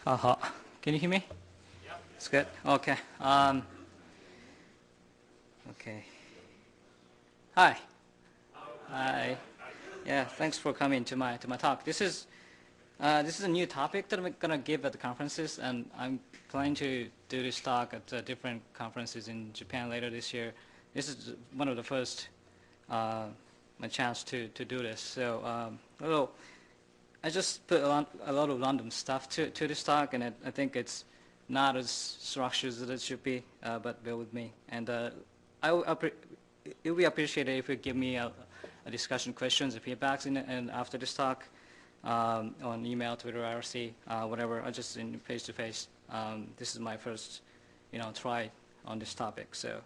Can you hear me? Yeah. It's good. Okay. Okay. Hi. Hi. Yeah. Thanks for coming to my talk. This is a new topic that I'm gonna give at the conferences, and I'm planning to do this talk at different conferences in Japan later this year. This is one of the first my chance to do this. So I just put a lot of random stuff to this talk, and I think it's not as structured as it should be, but bear with me. And it would be appreciated if you give me a discussion, questions, and feedbacks and after this talk on email, Twitter, IRC, whatever, or just in face-to-face. This is my first, try on this topic. So,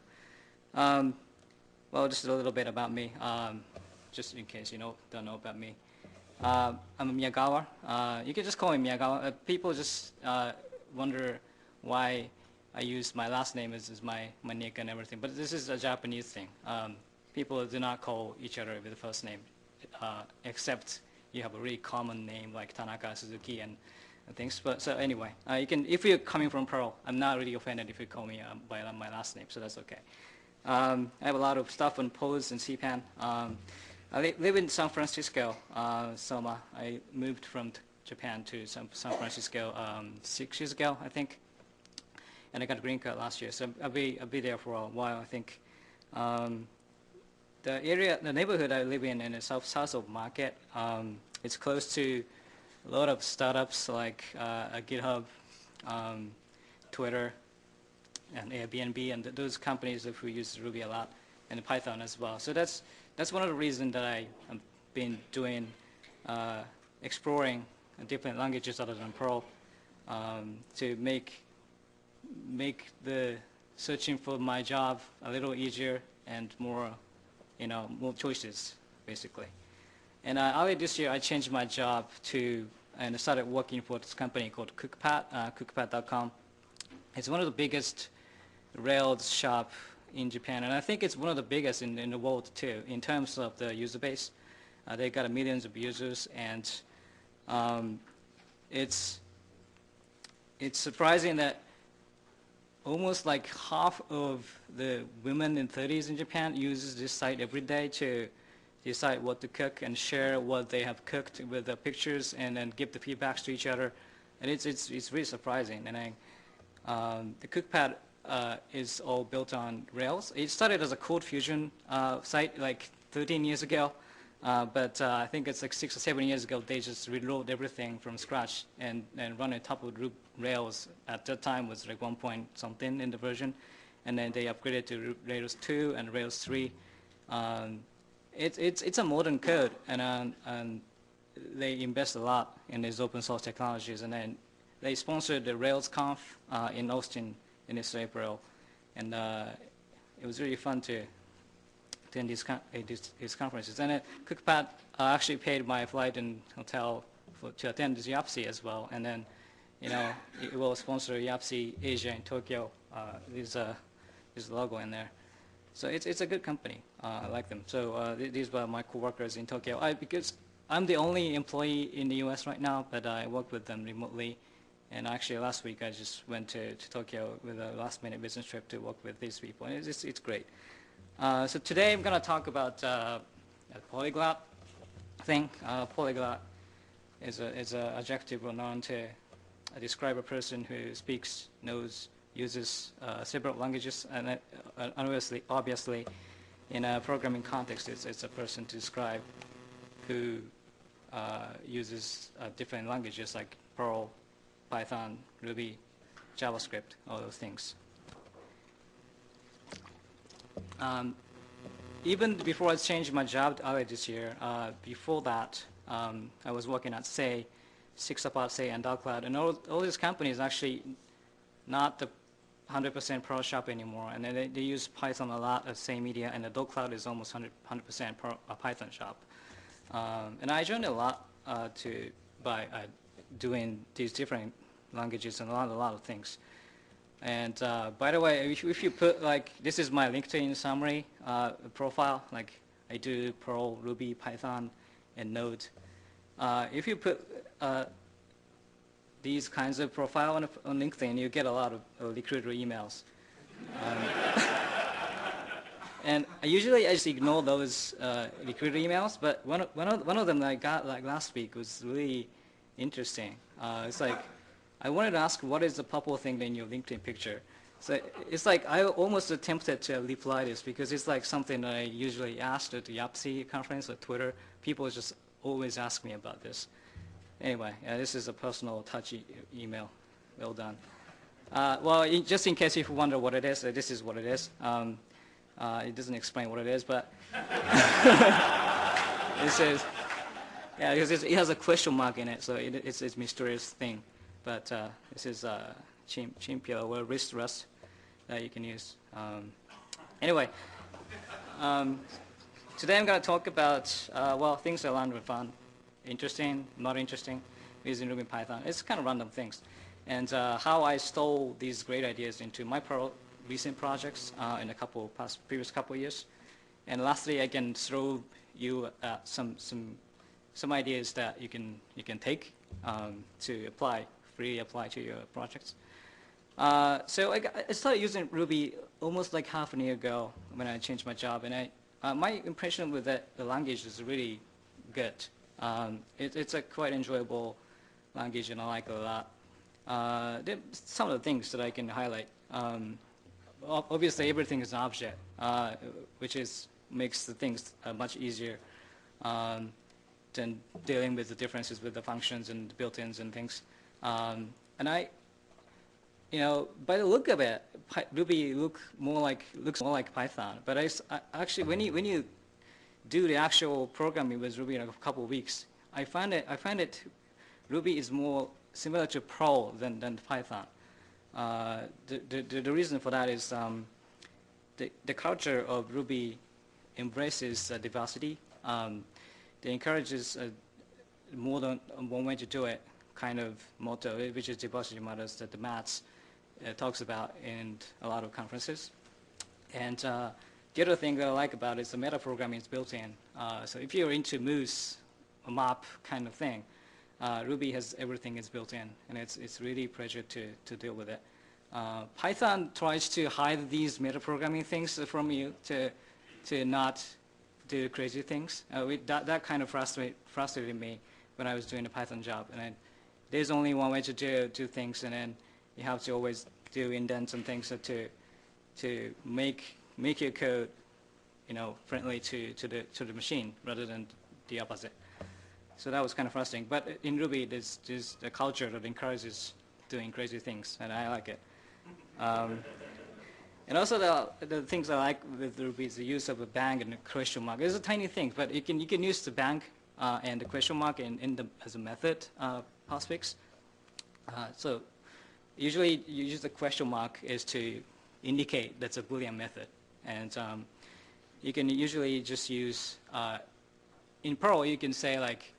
well, just a little bit about me, just in case you don't know about me. I'm a Miyagawa. You can just call me Miyagawa. People just wonder why I use my last name as my nick and everything. But this is a Japanese thing. People do not call each other with the first name, except you have a really common name like Tanaka, Suzuki, and things. But so anyway, you can, if you're coming from Perl, I'm not really offended if you call me by my last name. So that's okay. I have a lot of stuff on Pose and CPAN. I live in San Francisco, Soma. I moved from Japan to San Francisco 6 years ago, I think, and I got a green card last year. So I'll be there for a while, I think. The neighborhood I live in the south of Market, it's close to a lot of startups like GitHub, Twitter, and Airbnb, and those companies who use Ruby a lot, and Python as well. So that's one of the reasons that I have been doing, exploring different languages other than Perl, to make the searching for my job a little easier and more, more choices, basically. And earlier this year, I changed my job and I started working for this company called Cookpad, cookpad.com. It's one of the biggest Rails shop in Japan, and I think it's one of the biggest in the world too in terms of the user base. They got millions of users, and it's surprising that almost like half of the women in 30s in Japan uses this site every day to decide what to cook and share what they have cooked with the pictures, and then give the feedbacks to each other, and it's really surprising. And the Cookpad is all built on Rails. It started as a Code Fusion site like 13 years ago, but I think it's like 6 or 7 years ago they just rewrote everything from scratch and run on top of Rails. At that time was like 1 point something in the version, and then they upgraded to Rails 2 and Rails 3. It's a modern code, and they invest a lot in these open source technologies, and then they sponsored the RailsConf in Austin in this April, and it was really fun to attend these conferences. And Cookpad actually paid my flight and hotel to attend this YAPC as well, and then it will sponsor YAPC Asia in Tokyo. There's logo in there, so it's a good company. I like them. So these were my coworkers in Tokyo. Because I'm the only employee in the U.S. right now, but I work with them remotely. And actually, last week I just went to Tokyo with a last-minute business trip to work with these people, and it's great. So today I'm going to talk about a polyglot thing. Polyglot is an adjective or noun to describe a person who speaks, knows, uses several languages, and obviously, in a programming context, it's a person to describe who uses different languages like Perl, Python, Ruby, JavaScript, all those things. Even before I changed my job earlier this year, before that, I was working at Say, Sixapart, Say, and Cloud, and all these companies actually not the 100% Perl shop anymore, and they use Python a lot at Say Media, and the Cloud is almost 100% Python shop. And I joined a lot by doing these different languages and a lot of things. And by the way, if you put this is my LinkedIn summary profile, like I do Perl, Ruby, Python, and Node. If you put these kinds of profile on LinkedIn, you get a lot of recruiter emails. And usually I just ignore those recruiter emails, but one of them that I got like last week was really interesting. It's like, I wanted to ask, what is the purple thing in your LinkedIn picture? So it's like I almost attempted to reply this because it's like something that I usually asked at the YAPC conference or Twitter. People just always ask me about this. Anyway, this is a personal touchy email. Well done. Well, just in case if you wonder what it is, this is what it is. It doesn't explain what it is, but it says, yeah, because it has a question mark in it, so it's a mysterious thing. But this is Chimpio or wrist rest that you can use. Anyway, today I'm going to talk about, well, things I learned were fun, interesting, not interesting, using Ruby and Python. It's kind of random things. And how I stole these great ideas into my recent projects in the previous couple of years. And lastly, I can throw you some ideas that you can take to freely apply to your projects. So I started using Ruby almost like half a year ago when I changed my job, and my impression with the language is really good. It's a quite enjoyable language, and I like it a lot. There are some of the things that I can highlight. Obviously, everything is an object, which makes the things much easier than dealing with the differences with the functions and built-ins and things. And by the look of it, Ruby looks more like Python. But actually, when you do the actual programming with Ruby in a couple of weeks, I find it Ruby is more similar to Perl than Python. The reason for that is the culture of Ruby embraces diversity. It encourages more than one way to do it kind of motto, which is diversity matters, that the Mats talks about in a lot of conferences. And the other thing that I like about it is the metaprogramming is built in. So if you're into Moose, a map kind of thing, Ruby has everything is built in, and it's really a pleasure to deal with it. Python tries to hide these metaprogramming things from you to not do crazy things. That kind of frustrated me when I was doing the Python job. And there's only one way to do things, and then you have to always do indents and things to make your code, friendly to the machine rather than the opposite. So that was kind of frustrating. But in Ruby, there's just a culture that encourages doing crazy things, and I like it. And also the things I like with Ruby is the use of a bang and a question mark. It's a tiny thing, but you can use the bang and the question mark as a method postfix. So usually you use the question mark is to indicate that's a Boolean method. And you can usually just use, in Perl you can say like,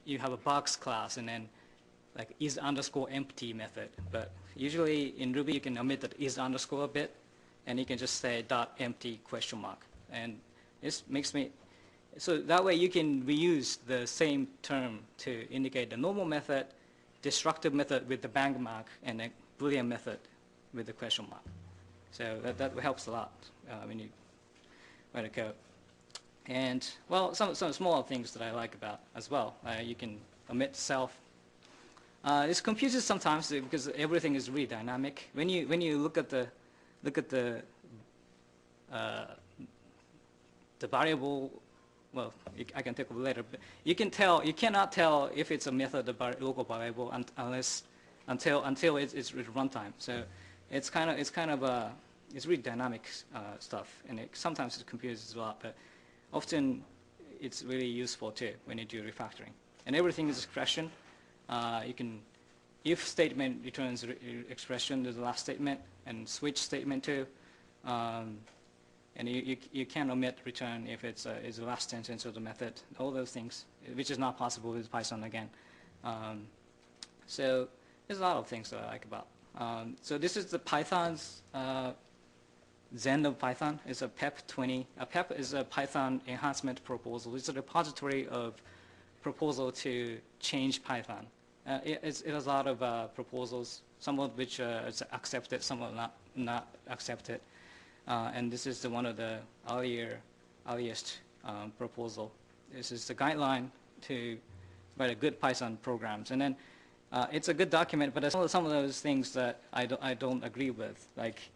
you have a box class and then like is underscore empty method. But usually in Ruby you can omit that is underscore a bit, and you can just say dot empty question mark. And this makes me, so that way you can reuse the same term to indicate the normal method, destructive method with the bang mark, and a Boolean method with the question mark. So that helps a lot when you write a code. And well, some smaller things that I like about as well. You can omit self. It's confusing sometimes because everything is really dynamic. When you look at the variable, well, I can take it later. But you cannot tell if it's a method of local variable until it's runtime. So it's really dynamic stuff, and sometimes it confuses a lot. But often it's really useful too when you do refactoring. And everything is expression. If statement returns expression to the last statement, and switch statement too. And you can omit return if it's the last sentence of the method. All those things, which is not possible with Python again. So there's a lot of things that I like about. So this is the Python's Zen of Python. It's a PEP 20. A PEP is a Python enhancement proposal. It's a repository of proposal to change Python. It has a lot of proposals, some of which is accepted, some are not accepted. And this is one of the earliest proposal. This is the guideline to write a good Python programs. And then it's a good document, but there's some of those things that I don't agree with, like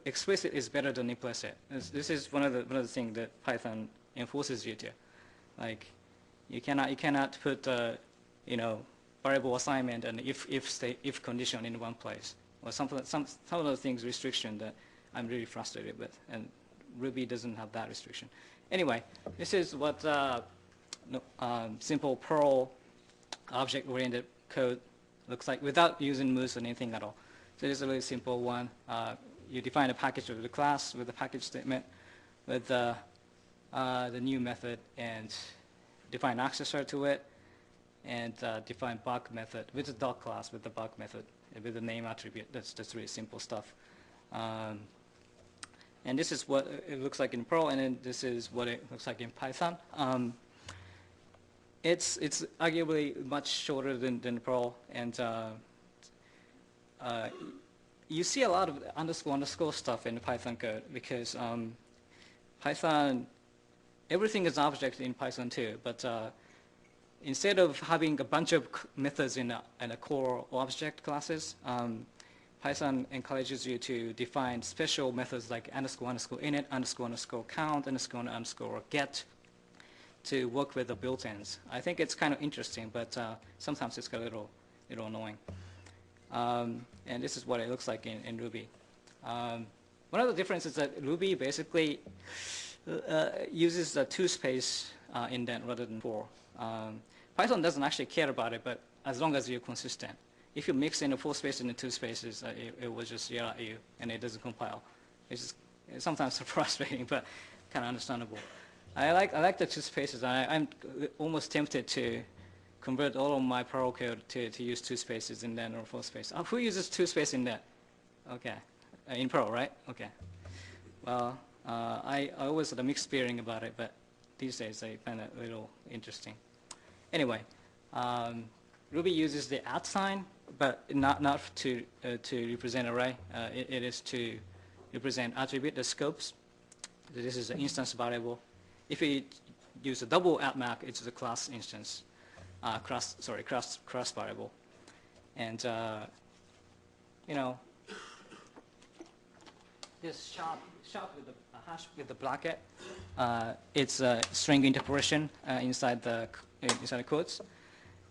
explicit is better than implicit. This is one of the things that Python enforces you to, like you cannot put variable assignment and if condition in one place, or some of those things restriction that I'm really frustrated with, and Ruby doesn't have that restriction. Anyway, this is what simple Perl object-oriented code looks like without using moose or anything at all. So this is a really simple one. You define a package of the class with the package statement, with the new method, and define accessor to it, and define bug method with the dog class with the bug method with the name attribute. That's really simple stuff. And this is what it looks like in Perl, and then this is what it looks like in Python. It's arguably much shorter than Perl, and you see a lot of underscore stuff in the Python code because Python, everything is object in Python too, but instead of having a bunch of methods in a core object classes, Python encourages you to define special methods like __init, __count, __get to work with the built-ins. I think it's kind of interesting, but sometimes it's a little annoying. And this is what it looks like in Ruby. One of the differences is that Ruby basically uses a two-space indent rather than four. Python doesn't actually care about it, but as long as you're consistent. If you mix in a full space and the two spaces, it will just yell at you, and it doesn't compile. It's sometimes frustrating, but kind of understandable. I like the two spaces. I'm almost tempted to convert all of my Perl code to use two spaces in that or full space. Who uses two space in that? Okay, in Perl, right? Okay. Well, I always had a mixed feeling about it, but these days I find it a little interesting. Anyway, Ruby uses the @ sign, but not to represent array. It is to represent attribute, the scopes. This is an instance variable. If you use a double @map, it's the class instance, class variable. And this sharp with the hash with the bracket, it's a string interpolation inside the quotes.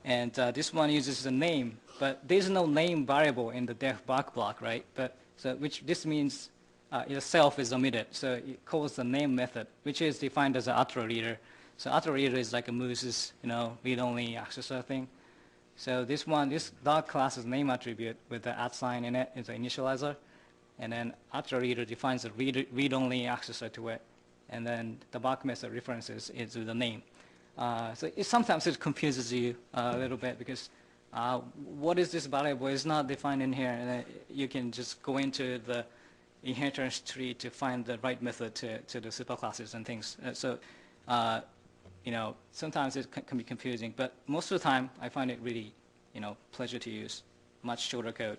And this one uses the name, but there's no name variable in the def bug block, right? But this means itself is omitted, so it calls the name method, which is defined as an auto-reader. So auto-reader is like a Moose's read-only accessor thing. So this dog class is name attribute with the @ sign in it is the initializer, and then auto-reader defines a read-only accessor to it, and then the bug method references is with the name. So sometimes it confuses you a little bit because what is this variable? It's not defined in here, and you can just go into the inheritance tree to find the right method to the superclasses and things. Sometimes it can be confusing, but most of the time I find it really, pleasure to use, much shorter code,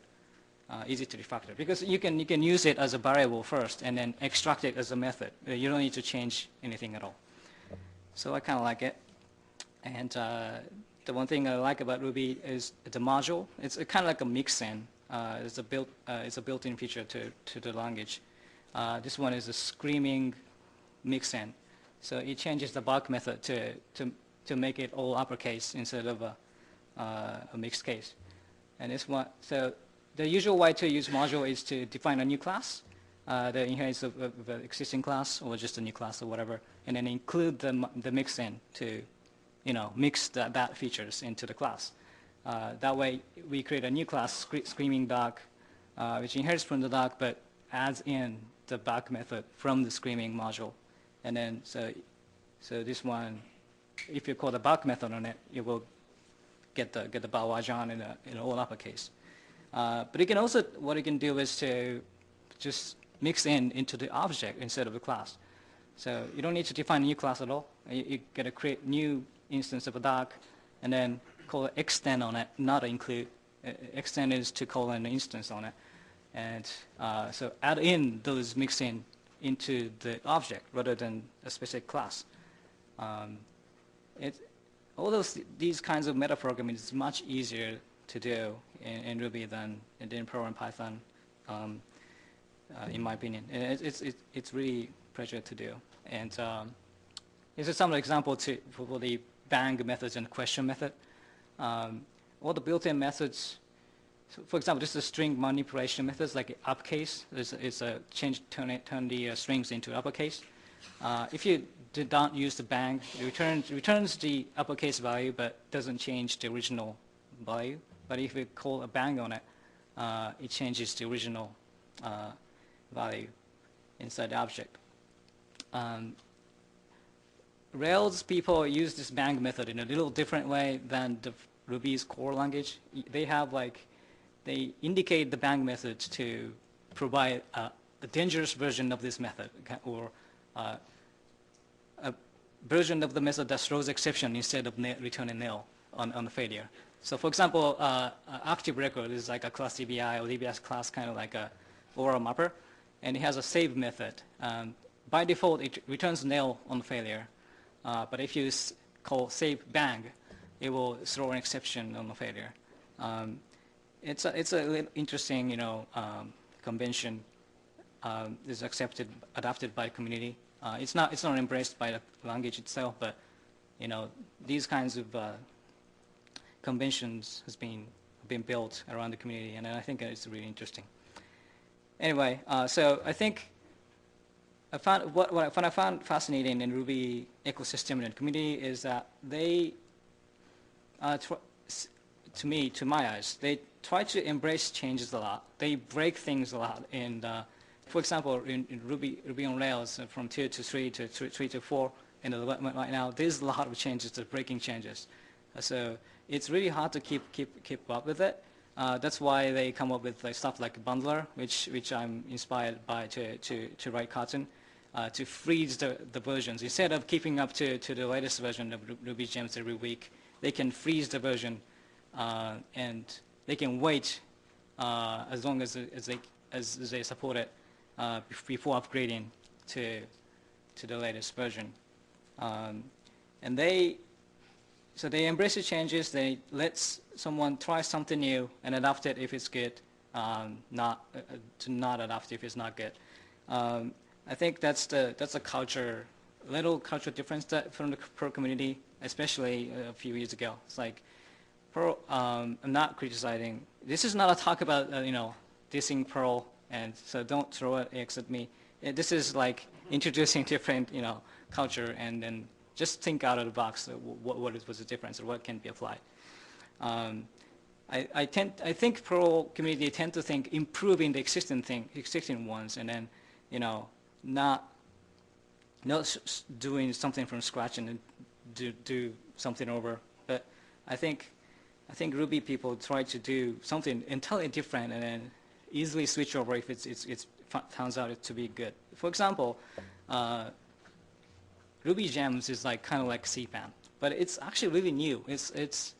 easy to refactor, because you can use it as a variable first and then extract it as a method. You don't need to change anything at all. So I kind of like it. And the one thing I like about Ruby is the module. It's kind of like a mix-in. It's a built-in feature to the language. This one is a screaming mix-in. So it changes the bug method to make it all uppercase instead of a mixed case. And this one, so the usual way to use module is to define a new class, the inheritance of an existing class or just a new class or whatever, and then include the mix-in to, mix that features into the class. That way we create a new class, screaming dog, which inherits from the dog but adds in the bug method from the screaming module. And then so this one, if you call the bug method on it, you will get the Bawajan in all uppercase. But you can also, what you can do is to just mix into the object instead of the class. So you don't need to define a new class at all. You got to create new instance of a doc, and then call extend on it, not include. Extend is to call an instance on it. And so add in those mixin into the object rather than a specific class. These kinds of metaprogramming is much easier to do in Ruby than in Perl and Python, in my opinion. It's really pressure to do. And this is some example for the bang methods and question method. All the built-in methods, so for example, this is string manipulation methods like uppercase. It's a turn the strings into uppercase. If you did not use the bang, it returns the uppercase value but doesn't change the original value. But if you call a bang on it, it changes the original value inside the object. Rails people use this bang method in a little different way than the Ruby's core language. They indicate the bang method to provide a dangerous version of this method, or a version of the method that throws exception instead of returning nil on the failure. So for example, active record is like a class DBI or DBS class, kind of like a overall mapper, and it has a save method. By default, it returns nil on failure, but if you call save bang, it will throw an exception on the failure. It's a interesting, convention. Is adopted by the community. It's not embraced by the language itself, but these kinds of conventions has been built around the community, and I think it's really interesting. Anyway, so I think what I found fascinating in Ruby ecosystem and community is that they, to my eyes, they try to embrace changes a lot. They break things a lot. And for example, in Ruby on Rails, from 2 to 3 to 3 to 4, and right now, there's a lot of changes, the breaking changes. So it's really hard to keep up with it. That's why they come up with stuff like Bundler, which I'm inspired by to write Kotlin, to freeze the versions. Instead of keeping up to the latest version of Ruby gems every week, they can freeze the version, and they can wait as long as they support it before upgrading to the latest version. And they embrace the changes. They let someone try something new and adopt it if it's good, to not adopt if it's not good. I think that's a little culture difference from the Perl community, especially a few years ago. It's like Perl. I'm not criticizing. This is not a talk about dissing Perl, and so don't throw eggs at me. This is like introducing different culture, and then just think out of the box. What was the difference, or what can be applied? I think Perl community tend to think improving the existing ones, and then not doing something from scratch and then do something over. But I think Ruby people try to do something entirely different and then easily switch over if it turns out to be good. For example, Ruby gems is kind of like CPAN, but it's actually really new. It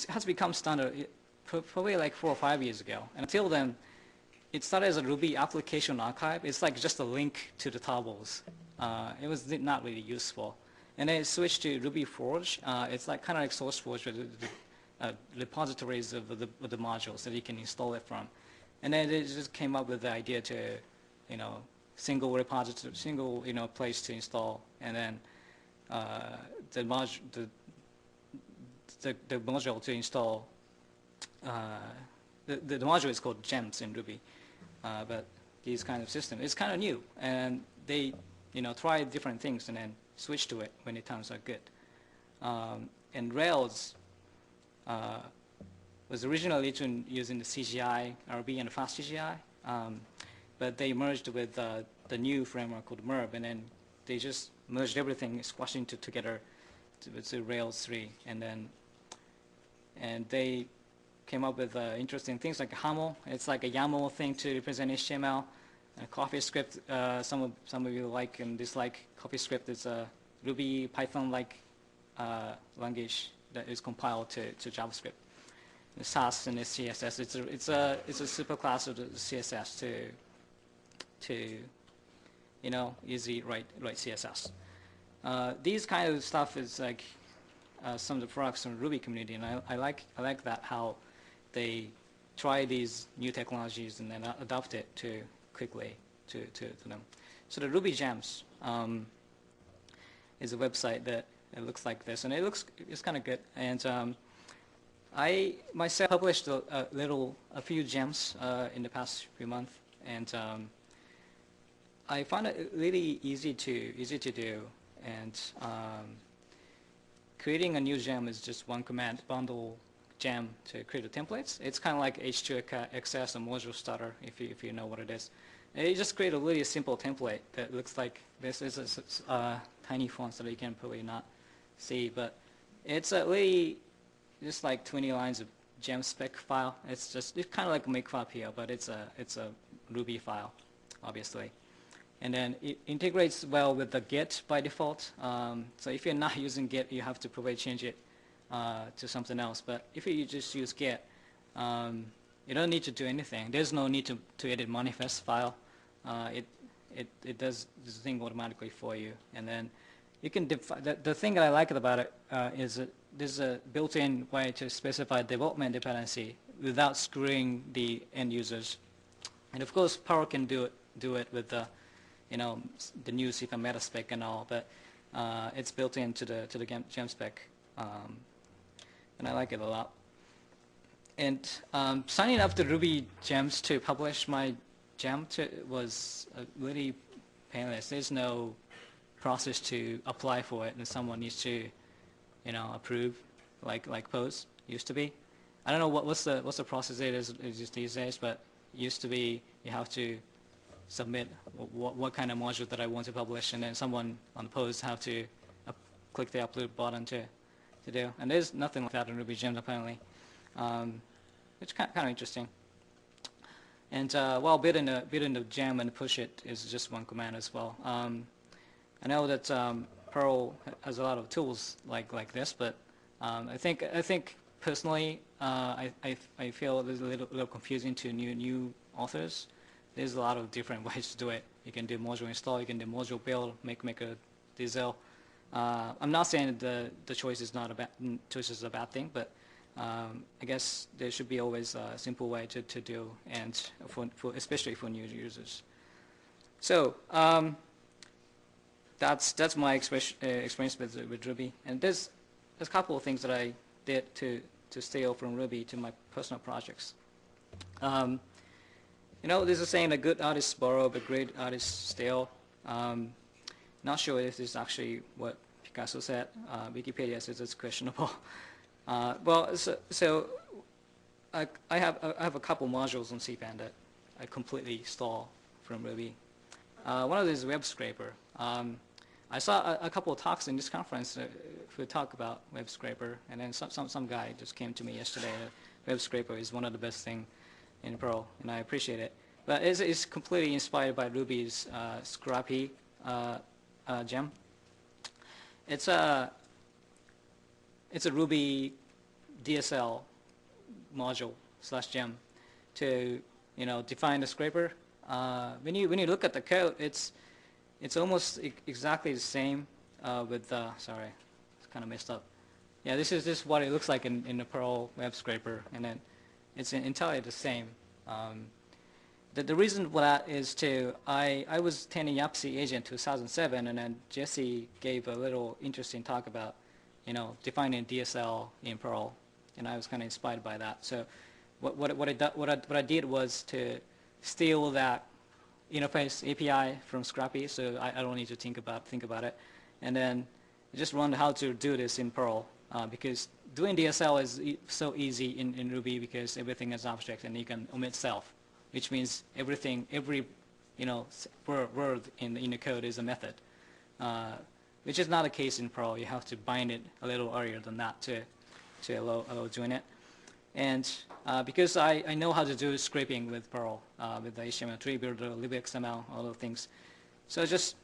has become standard probably like 4 or 5 years ago. And until then, it started as a Ruby application archive. It's like just a link to the tables. It was not really useful. And then it switched to Ruby Forge. It's kind of like SourceForge with the repositories of the modules that you can install it from. And then it just came up with the idea to, single repository, single place to install, and then the module to install. The module is called gems in Ruby, but these kind of systems, it's kind of new, and they try different things and then switch to it when it turns out good. And Rails was originally written using the CGI, RB, and fast CGI, but they merged with the new framework called MERB, and then they just merged everything, squashed into together to Rails 3, and they came up with interesting things like HAML. It's like a YAML thing to represent HTML. And CoffeeScript, some of you like and dislike CoffeeScript. It's a Ruby Python-like language that is compiled to JavaScript. The Sass and the CSS. It's a superclass of the CSS to easy write CSS. These kind of stuff is like some of the products from the Ruby community, and I like that how they try these new technologies and then adopt it to quickly to them. So the Ruby Gems is a website that it looks like this, and it's kind of good. And I myself published a few gems in the past few months, and I found it really easy to do. And creating a new gem is just one command: bundle gem to create the templates. It's kind of like H2XS or module starter, if you know what it is. And you just create a really simple template that looks like this. Is a tiny font so that you can probably not see, but it's a really just like 20 lines of gem spec file. It's kind of like a makefile here, but it's a Ruby file, obviously. And then it integrates well with the Git by default. So if you're not using Git, you have to probably change it to something else. But if you just use Git, you don't need to do anything. There's no need to edit manifest file. It does this thing automatically for you. And then you can the thing that I like about it is that there's a built-in way to specify development dependency without screwing the end users. And of course, Perl can do it with the the new C meta spec and all, but it's built into the gem spec, and I like it a lot. And signing up to Ruby Gems to publish my gem was really painless. There's no process to apply for it, and someone needs to approve, like Pose used to be. I don't know what's the process it is these days, but it used to be you have to submit what kind of module that I want to publish, and then someone on the Pose have to click the upload button to do. And there's nothing like that in Ruby Gems apparently, which kind of interesting. And while building the gem and push it is just one command as well. I know that Perl has a lot of tools like this, but I think personally I feel it's a little confusing to new authors. There's a lot of different ways to do it. You can do module install, you can do module build, make a diesel. I'm not saying that the choice is a bad thing, but I guess there should be always a simple way to do, and especially for new users. So that's my experience with Ruby, and there's a couple of things that I did to steal from Ruby to my personal projects. There's a saying that good artists borrow, but great artists steal. Not sure if this is actually what Picasso said. Wikipedia says it's questionable. Well, so I have a couple modules on cpan that I completely stole from Ruby. One of these is web scraper. I saw a couple of talks in this conference who talk about web scraper, and then some guy just came to me yesterday. Web scraper is one of the best things in Perl, and I appreciate it. But it's completely inspired by Ruby's Scrappy gem. It's a Ruby DSL module / gem to define the scraper. When you look at the code, it's almost exactly the same with the sorry, it's kind of messed up. Yeah, this is what it looks like in the Perl web scraper, and then it's entirely the same. The reason for that is I was attending YAPC Agent 2007, and then Jesse gave a little interesting talk about defining DSL in Perl, and I was kind of inspired by that. So what I did was to steal that interface API from Scrappy, so I don't need to think about it, and then just learned how to do this in Perl, because doing DSL is so easy in Ruby because everything is object and you can omit self, which means every word in the code is a method, which is not the case in Perl. You have to bind it a little earlier than that to allow doing it. And because I know how to do scraping with Perl, with the HTML3 builder, libxml, all those things, so I just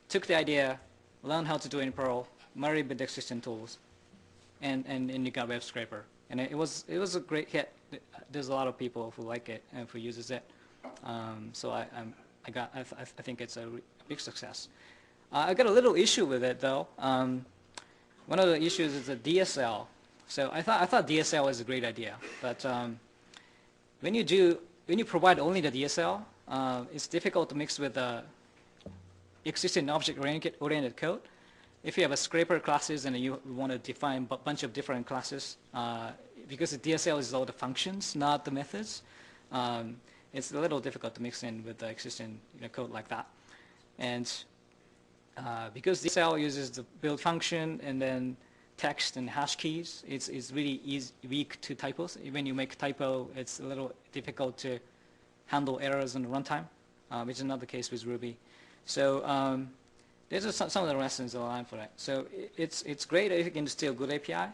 took the idea, learned how to do it in Perl, marry with existing tools, and you got web scraper, and it was a great hit. There's a lot of people who like it and who uses it. So I think it's a big success. I got a little issue with it though. One of the issues is the DSL. So I thought DSL is a great idea, but when you provide only the DSL, it's difficult to mix with the existing object-oriented code. If you have a scraper classes and you want to define a bunch of different classes, because the DSL is all the functions, not the methods, it's a little difficult to mix in with the existing code like that. And because DSL uses the build function and then text and hash keys, it's really weak to typos. When you make typo, it's a little difficult to handle errors in the runtime, which is not the case with Ruby. So these are some of the lessons aligned for that. So it's great if you can steal good API.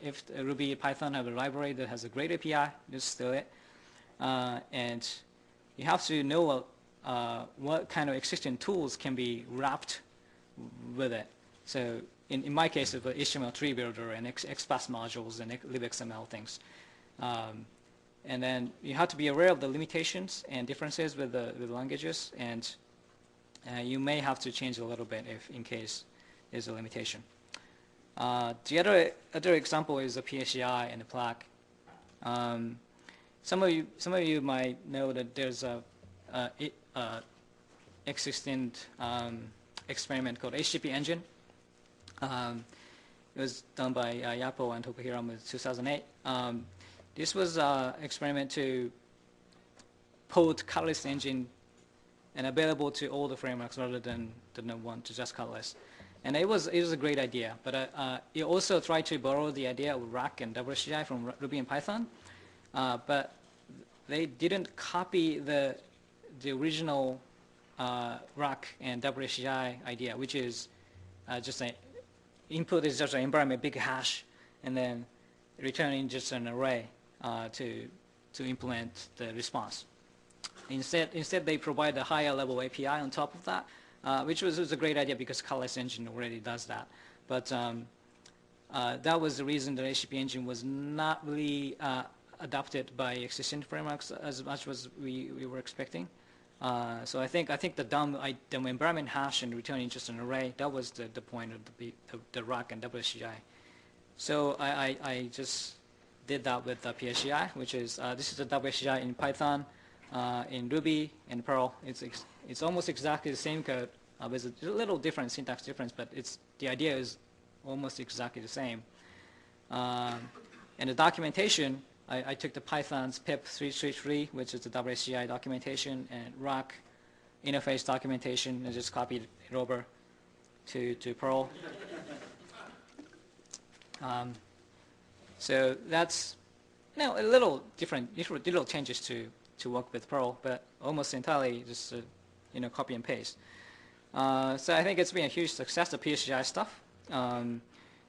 If Ruby Python have a library that has a great API, just steal it. And you have to know what kind of existing tools can be wrapped with it. So in my case, it's the HTML3 builder and XPath modules and libxml things. And then you have to be aware of the limitations and differences with the languages, and you may have to change a little bit if in case there's a limitation. The other example is the PHI and the plaque. Some of you might know that there's a existing experiment called HTTP engine. It was done by Yapo and Tokuhiro in 2008. This was an experiment to port Catalyst engine and available to all the frameworks rather than the one to just Catalyst. And it was a great idea, but it also tried to borrow the idea of rack and WCI from Ruby and Python, but they didn't copy the original rack and WCI idea, which is just an input is just an environment big hash, and then returning just an array to implement the response. Instead, they provide a higher level API on top of that, which was a great idea because Catalyst engine already does that. But that was the reason that HTTP engine was not really adopted by existing frameworks as much as we were expecting. So I think the dumb environment hash and returning just an array, that was the point of the rack and WCI. So I just did that with the PHI, which is this is the WCI in Python, in Ruby, and Perl. It's almost exactly the same code with a little different syntax difference, but the idea is almost exactly the same. And the documentation, I took the Python's pip 333, which is the WCI documentation, and rack interface documentation, and just copied it over to Perl. So that's a little different, little changes to work with Perl, but almost entirely just copy and paste. So I think it's been a huge success, the PHI stuff.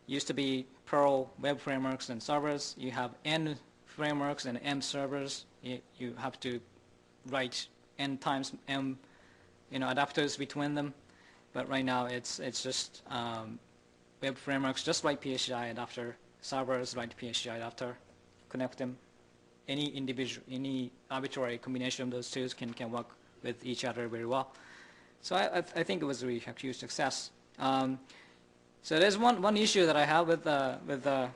Used to be Perl web frameworks and servers. You have N frameworks and M servers. You have to write N times M adapters between them. But right now it's just web frameworks just write PHI adapter, servers write PHI adapter, connect them. Any arbitrary combination of those two can work with each other very well. So I think it was a really huge success. So there's one issue that I have with the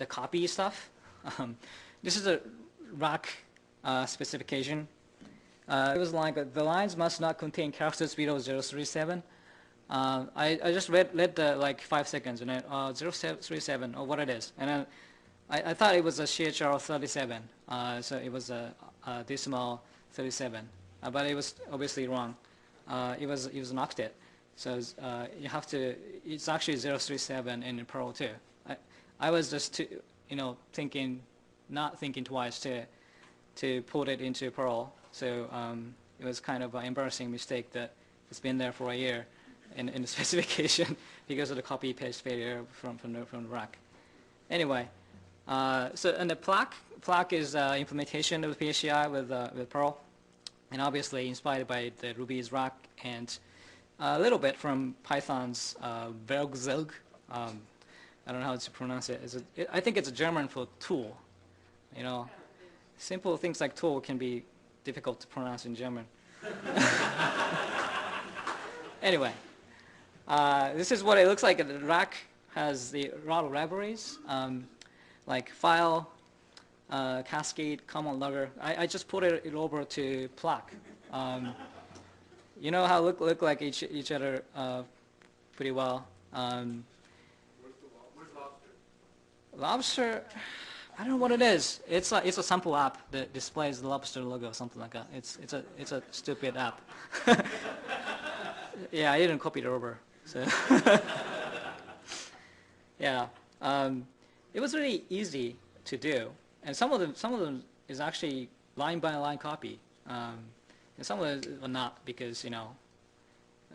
copy stuff. This is a rack specification. It was like the lines must not contain characters below 037. I just read the 5 seconds and then 037 or what it is, and then I thought it was a CHR 37, so it was a decimal 37, but it was obviously wrong. It was an octet, so you have to. It's actually 037 in Perl too. I was just not thinking twice to put it into Perl. So it was kind of an embarrassing mistake that it's been there for a year in the specification because of the copy paste failure from the rack. Anyway, and the plaque is implementation of PHI with Perl, and obviously inspired by the Ruby's rack and a little bit from Python's Werkzeug. I don't know how to pronounce it. I think it's a German for tool. You know, simple things like tool can be difficult to pronounce in German. Anyway, this is what it looks like. The rack has a lot of libraries, like file, cascade, common logger. I just put it over to Plaque. You know how look like each other pretty well. Where's Lobster? Lobster, I don't know what it is. It's a sample app that displays the Lobster logo, something like that. It's a stupid app. Yeah, I didn't copy it over. So yeah, it was really easy to do, and some of them is actually line by line copy, and some of them are not, because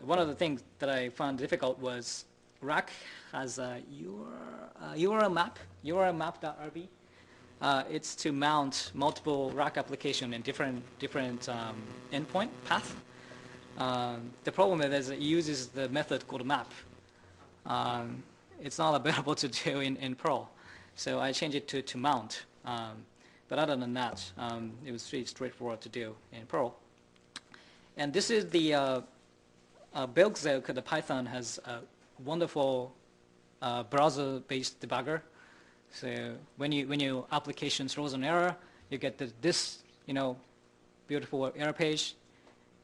one of the things that I found difficult was Rack has a URL map.rb. It's to mount multiple Rack application in different endpoint path. The problem is it uses the method called map. It's not available to do in Perl, so I changed it to mount. But other than that, it was pretty straightforward to do in Perl. And this is the Werkzeug. The Python has a wonderful browser-based debugger. So when your application throws an error, you get this beautiful error page.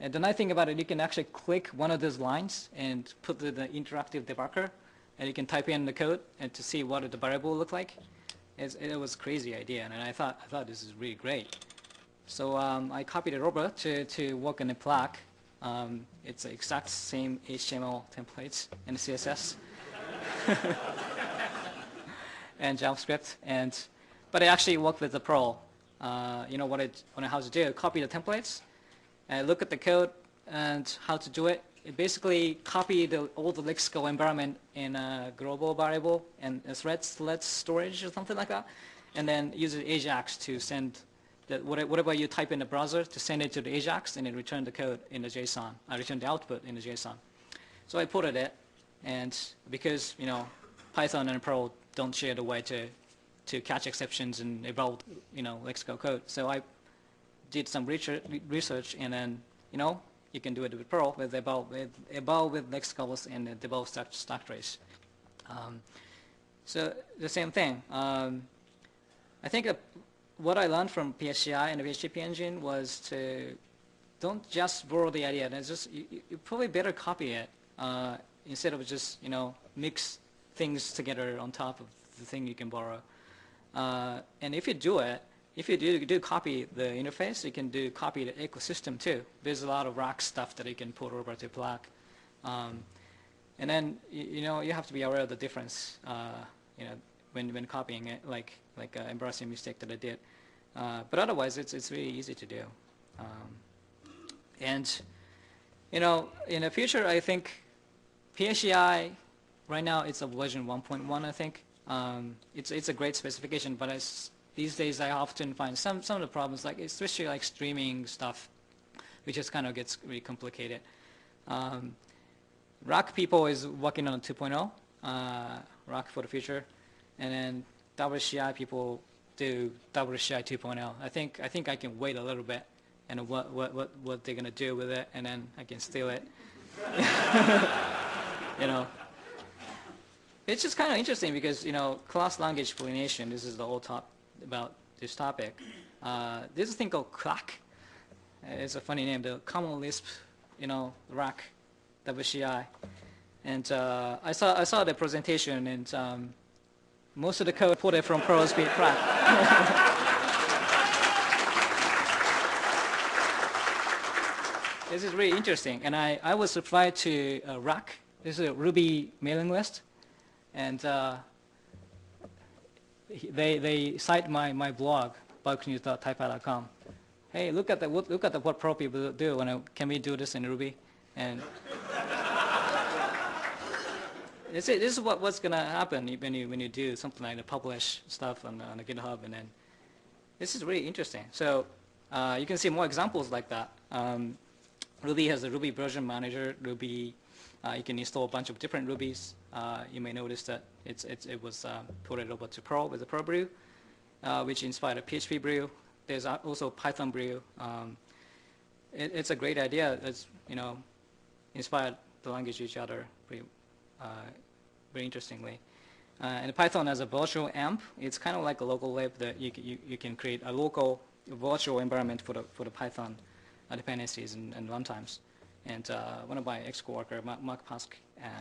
And the nice thing about it, you can actually click one of those lines and put the interactive debugger, and you can type in the code and to see what the variable look like. It was a crazy idea, and I thought this is really great. So I copied it over to work in a Plaque. It's the exact same HTML templates and CSS and JavaScript, but it actually worked with the Perl. How to do? Copy the templates. Look at the code and how to do it. It basically copy all the lexical environment in a global variable and a thread storage or something like that, and then use the Ajax to send whatever you type in the browser to send it to the Ajax, and then return the code in the JSON. I return the output in the JSON. So I put it, and because Python and Perl don't share the way to catch exceptions and evolve lexical code, so I did some research, and then you can do it with Perl with evolve with lexicals and the evolve stack trace. So the same thing. I think what I learned from PSCI and the HTTP engine was to don't just borrow the idea. It's just you probably better copy it instead of just mix things together on top of the thing you can borrow. And if you do it. If you do copy the interface, you can copy the ecosystem too. There's a lot of Rack stuff that you can put over to Plaque, and then you have to be aware of the difference. When copying it, like an embarrassing mistake that I did. But otherwise, it's really easy to do. And in the future, I think PSCI right now it's a version 1.1. I think it's a great specification, but these days I often find some of the problems, like especially like streaming stuff, which just kind of gets really complicated. Rack people is working on 2.0, Rack for the future, and then WCI people do WCI 2.0. I think I can wait a little bit and what they're gonna do with it, and then I can steal it. It's just kind of interesting because class language polylination. This is the whole talk about this topic. There's a thing called CLAC. It's a funny name, the Common Lisp, Rack, WCI. And I saw the presentation, and most of the code put it from Perl speed CLAC. This is really interesting, and I was applied to Rack. This is a Ruby mailing list, and they cite my blog, bugnews.typepad.com. Hey, look at what Perl people do. Can we do this in Ruby? And this is what's gonna happen when you do something like the publish stuff on the GitHub, and then this is really interesting. So you can see more examples like that. Ruby has a Ruby version manager, Ruby You can install a bunch of different Rubies. You may notice that it was ported over to Perl with the Perl brew, which inspired a PHP brew. There's also Python brew. It's a great idea. It's, inspired the language each other very interestingly. And Python as a virtual amp, it's kind of like a local lib that you can create a local virtual environment for the Python dependencies and runtimes. And one of my ex-coworker, Mark Pask,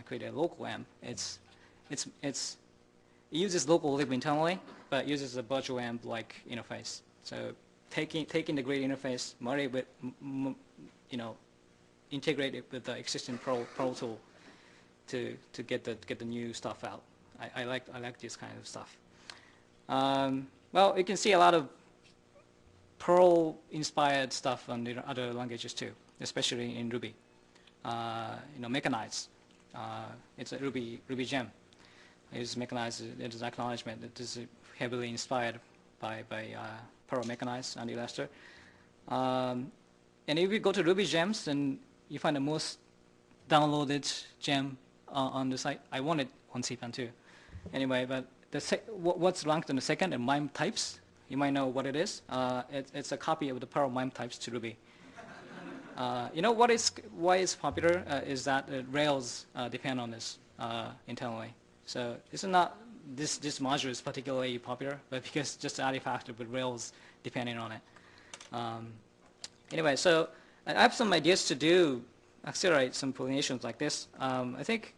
created a local amp. It uses local lib internally, but uses a virtual amp-like interface. So taking the grid interface, marry with, integrate it with the existing Perl tool to get the new stuff out. I like this kind of stuff. Well, you can see a lot of Perl-inspired stuff on the other languages too, especially in Ruby. Mechanize. It's a Ruby gem. It's mechanized. It is acknowledgement that this is heavily inspired by Perl Mechanize and Elaster. And if you go to Ruby gems, then you find the most downloaded gem on the site. I want it on CPAN too. Anyway, but what's ranked in the second in MIME types, you might know what it is. It's a copy of the Perl MIME types to Ruby. Why it's popular is that Rails depend on this internally. So this is not this module is particularly popular, but because just the artifact with Rails depending on it. Anyway, so I have some ideas to accelerate some pollinations like this. I think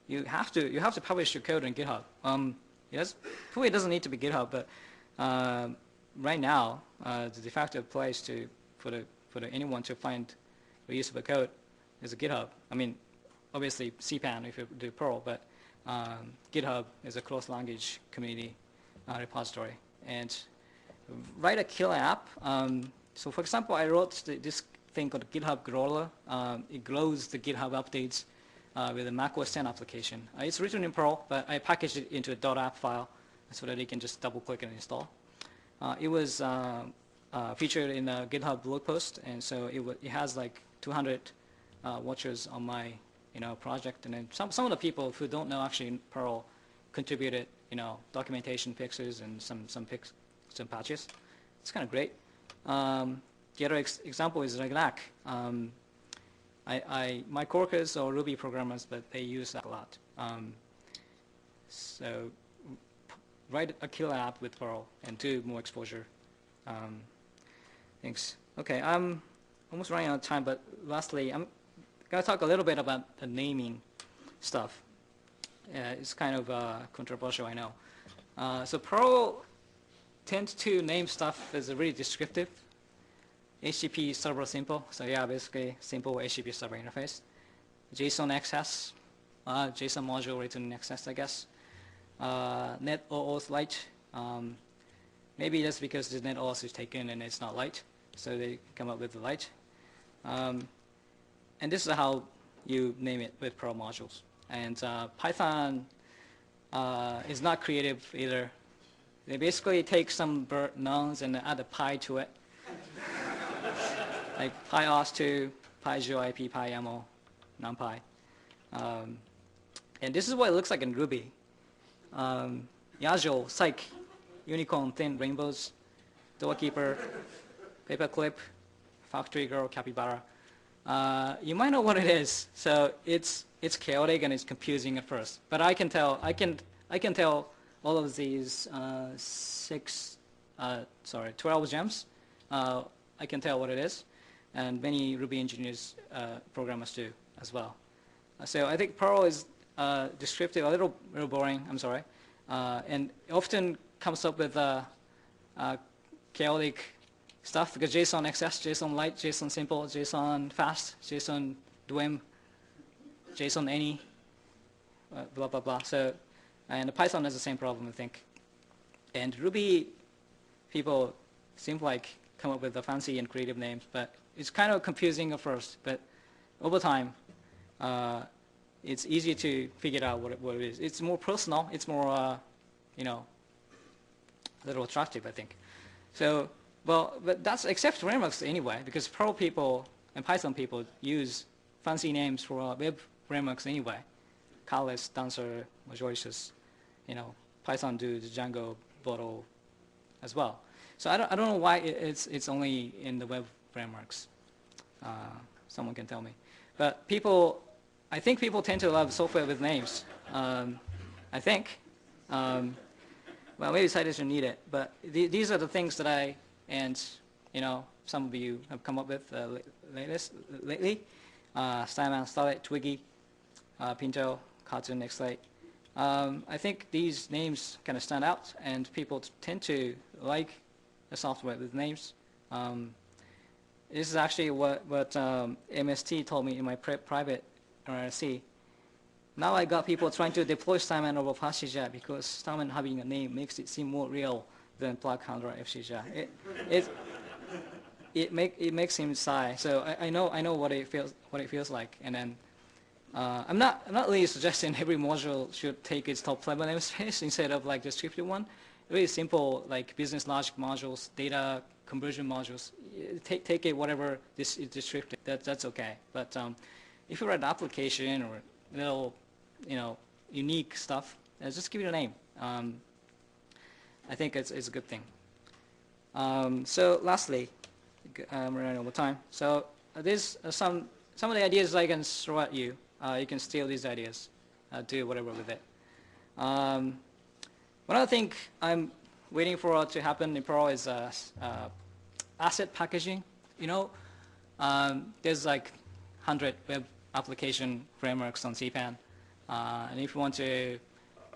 you have to publish your code on GitHub. Probably doesn't need to be GitHub, but right now the de facto place for anyone to find reusable code is a GitHub. I mean, obviously CPAN if you do Perl, but GitHub is a closed language community repository. And write a killer app. So for example, I wrote this thing called GitHub Growler. It grows the GitHub updates with a Mac OS X application. It's written in Perl, but I packaged it into a .app file so that you can just double-click and install. It was featured in a GitHub blog post, and so it has like 200 watchers on my project. And then some of the people who don't know actually Perl contributed documentation fixes and some patches. It's kind of great. The other example is Reglac. My coworkers are Ruby programmers, but they use that a lot. So write a killer app with Perl and do more exposure. Thanks. Okay, I'm almost running out of time, but lastly, I'm going to talk a little bit about the naming stuff. It's kind of controversial, I know. So Perl tends to name stuff as really descriptive. HTTP server simple, so yeah, basically simple HTTP server interface. JSON XS, JSON module written in XS, I guess. NetOS Lite, maybe that's because the NetOS is taken and it's not Lite, so they come up with the Lite. And this is how you name it with Perl modules. And Python is not creative either. They basically take some nouns and add a pi to it. Like PyOS2, PyGeoIP, PyYAML, NumPy. And this is what it looks like in Ruby. Yagel, Psych, Unicorn, Thin Rainbows, Doorkeeper, Paperclip, Factory Girl, Capybara. You might know what it is. So it's chaotic and it's confusing at first. But I can tell all of these 12 gems. I can tell what it is. And many Ruby engineers, programmers do as well. So I think Perl is descriptive, a little boring, I'm sorry, and often comes up with chaotic stuff because JSON XS, JSON Lite, JSON Simple, JSON Fast, JSON DWIM, JSON Any, blah, blah, blah. So, and the Python has the same problem, I think. And Ruby people seem like come up with the fancy and creative names, but it's kind of confusing at first, but over time, it's easy to figure out what it is. It's more personal. It's more, a little attractive, I think. So, well, but that's except frameworks anyway, because Perl people and Python people use fancy names for web frameworks anyway. Catalyst, Dancer, Majoricious, Python do the Django bottle as well. So I don't know why it's only in the web frameworks. Someone can tell me. But I think people tend to love software with names. I think. Well, maybe Citation need it, but these are the things that I and some of you have come up with lately. Steinman, Starlight, Twiggy, Pinto, Cartoon, Nextlight. I think these names kind of stand out, and people tend to like the software with names. This is actually what MST told me in my private RRC. Now I got people trying to deploy Steinman over FastCJ because Steinman having a name makes it seem more real than plug handler FCJ. It makes him sigh. So I know what it feels like, and then I'm not really suggesting every module should take its top level namespace instead of like descriptive one. Really simple like business logic modules, data conversion modules. Take it whatever this is descriptive. That's okay. But if you write an application or little unique stuff, just give it a name. I think it's a good thing. So lastly, I'm running out of time. So there's some of the ideas I can throw at you. You can steal these ideas, do whatever with it. One other thing I'm waiting for to happen in Perl is asset packaging. There's like 100 web application frameworks on CPAN. And if you want to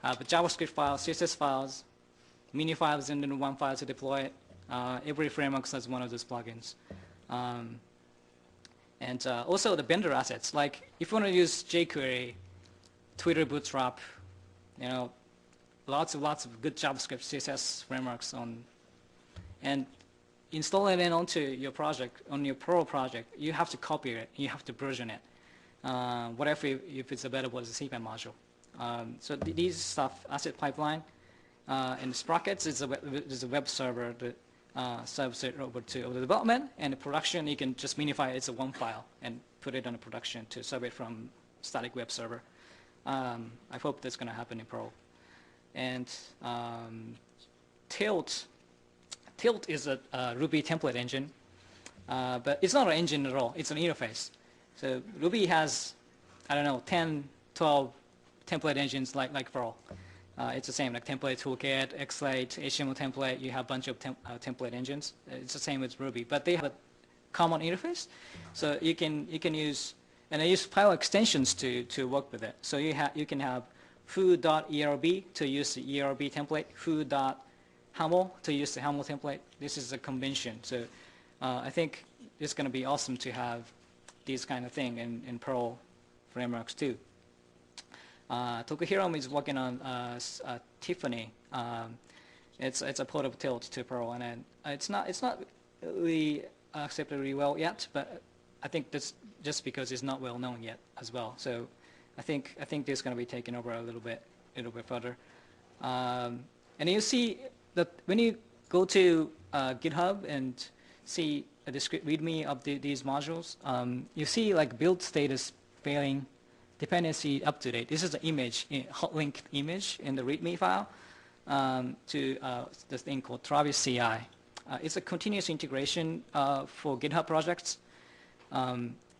have a JavaScript file, CSS files, mini files, and then one file to deploy it, every framework has one of those plugins. And also the vendor assets. Like if you want to use jQuery, Twitter Bootstrap, lots of good JavaScript, CSS frameworks and install it in onto your project, on your Perl project. You have to copy it. You have to version it. What if it's available as a CPAN module? So these stuff, asset pipeline, and Sprockets is a web server that serves it over to the development, and the production you can just minify it as a one file and put it on a production to serve it from static web server. I hope that's going to happen in Perl. And Tilt is a Ruby template engine, but it's not an engine at all. It's an interface. So Ruby has, 10, 12 template engines like Perl. It's the same, like template toolkit, Xlate, HTML template. You have a bunch of template engines. It's the same with Ruby, but they have a common interface. So you can use, and I use file extensions to work with it. So you can have foo.erb to use the erb template, foo.haml to use the haml template. This is a convention. So I think it's going to be awesome to have this kind of thing in Perl frameworks too. Tokuhiro is working on Tiffany. It's a port of Tilt to Perl, and then it's not really accepted really well yet. But I think that's just because it's not well known yet as well. So I think this is going to be taken over a little bit further. And you see that when you go to GitHub and see a README of these modules, you see like build status failing, dependency up to date. This is an image, a hot linked image in the README file to this thing called Travis CI. It's a continuous integration for GitHub projects.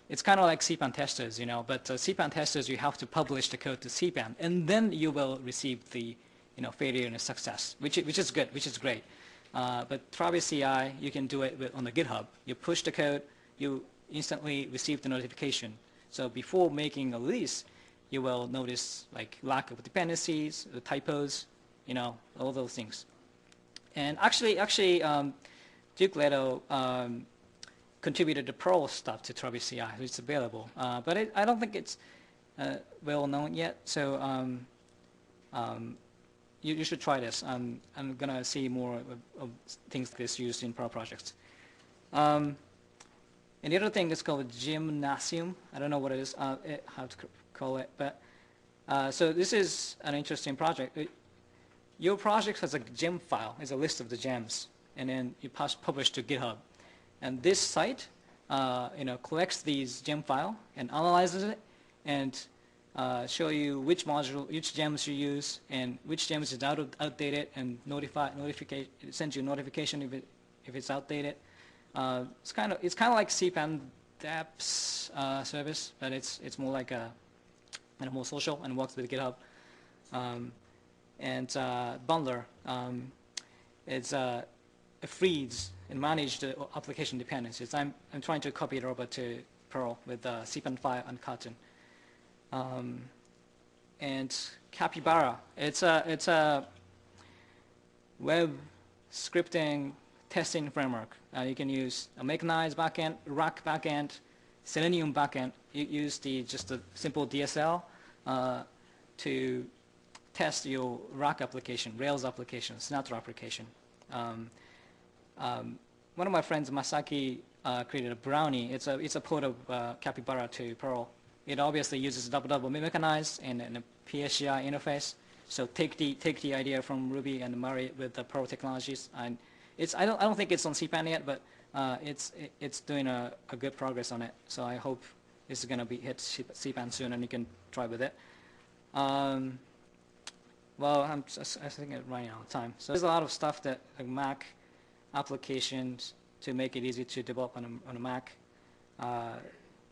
It's kind of like CPAN testers, but CPAN testers, you have to publish the code to CPAN, and then you will receive the failure and success, which is good, which is great. But Travis CI, you can do it on the GitHub. You push the code, you instantly receive the notification. So before making a release, you will notice like lack of dependencies, the typos, all those things. And actually, Duke Leto contributed the Perl stuff to Travis CI, so it's available. But I don't think it's well known yet. So you should try this. I'm gonna see more of things like this used in Perl projects. And the other thing is called Gymnasium. I don't know what it is, how to call it, but so this is an interesting project. Your project has a gem file, is a list of the gems, and then you publish to GitHub. And this site, collects these gem file and analyzes it, and show you which module, which gems you use, and which gems is outdated, and sends you a notification if it's outdated. It's kind of like cpan dApps service, but it's more like a more social and works with GitHub. And Bundler, it frees and manages the application dependencies. I'm trying to copy it over to Perl with cpan5 and Kotlin. And Capybara, it's a web scripting testing framework. You can use a Mechanize backend, Rack backend, Selenium backend. You use just a simple DSL to test your Rack application, Rails application, Sinatra application. One of my friends, Masaki, created a Brownie. It's a port of Capybara to Perl. It obviously uses double Mechanize and a PSCI interface. So take the idea from Ruby and marry it with the Perl technologies. And I don't think it's on cpan yet, but it's doing a good progress on it. So I hope it's going to be hit cpan soon, and you can try with it. Well, I think I'm running out of time. So there's a lot of stuff that like Mac applications to make it easy to develop on a Mac.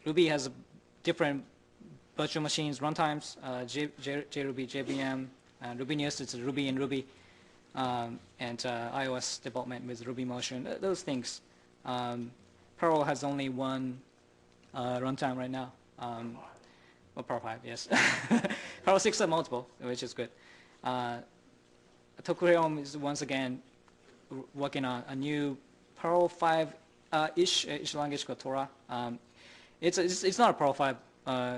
Ruby has different virtual machines runttimes, JRuby, JVM, Ruby-News, it's Ruby and Ruby, and iOS development with Ruby Motion, those things. Perl has only one runtime right now. Well, Perl 5, yes. Perl 6 are multiple, which is good. Tokureum is once again working on a new Perl 5-ish language called Torah. It's not a Perl 5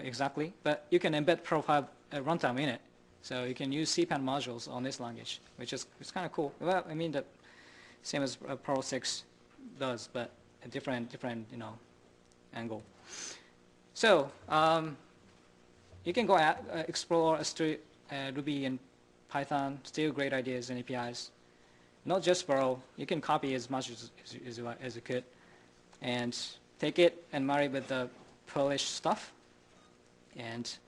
exactly, but you can embed Perl 5 runtime in it. So you can use cpan modules on this language, which is kind of cool. Well, I mean, the same as Perl 6 does, but a different angle. So you can go explore Ruby and Python, still great ideas and APIs. Not just Perl, you can copy as much as you could, and take it and marry it with the Perlish stuff, and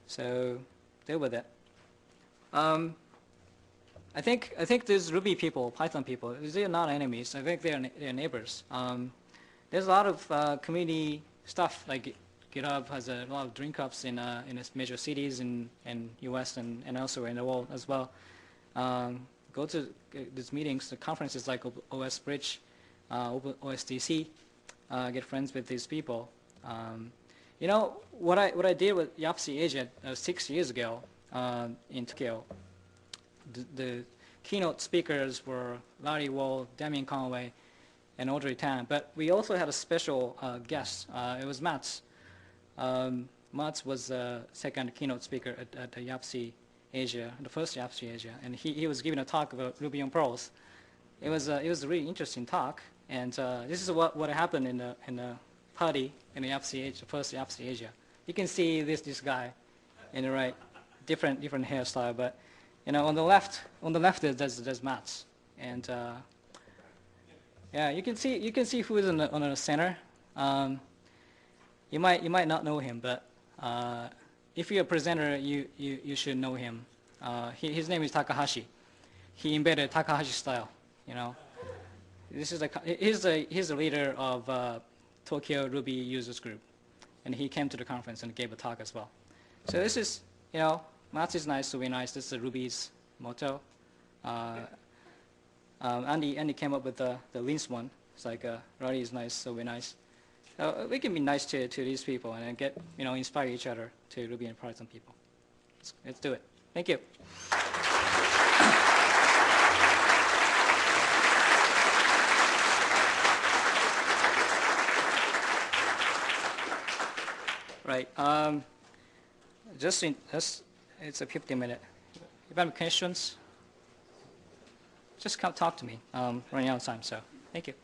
so deal with it. I think these Ruby people, Python people, they're not enemies. I think they're neighbors. There's a lot of community stuff, like GitHub has a lot of drink cups in its major cities in US and elsewhere in the world as well. Go to these meetings, the conferences like OS Bridge, OSDC, get friends with these people. What I did with YAPC Asia 6 years ago in Tokyo, the keynote speakers were Larry Wall, Damien Conway, and Audrey Tan, but we also had a special guest. It was Mats. Mats was the second keynote speaker at the YAPC Asia, the first YAPC Asia, and he was giving a talk about Ruby on Perls. It was a really interesting talk, and this is what happened in the party in the YAPC Asia, first YAPC Asia. You can see this guy in the right, different hairstyle, but on the left there's Mats, and yeah, you can see who is on the center. You might not know him, but if you're a presenter, you should know him. His name is Takahashi. He embedded Takahashi style. This is he's the leader of Tokyo Ruby Users Group, and he came to the conference and gave a talk as well. So this is Mats is nice, so be nice. This is Ruby's motto. Andy came up with the Linz one. It's like Roddy is nice, so be nice. We can be nice to these people and get inspire each other to Ruby and Python people. Let's do it. Thank you. Right. It's a 50-minute. If you have questions, just come talk to me. Running out of time, so thank you.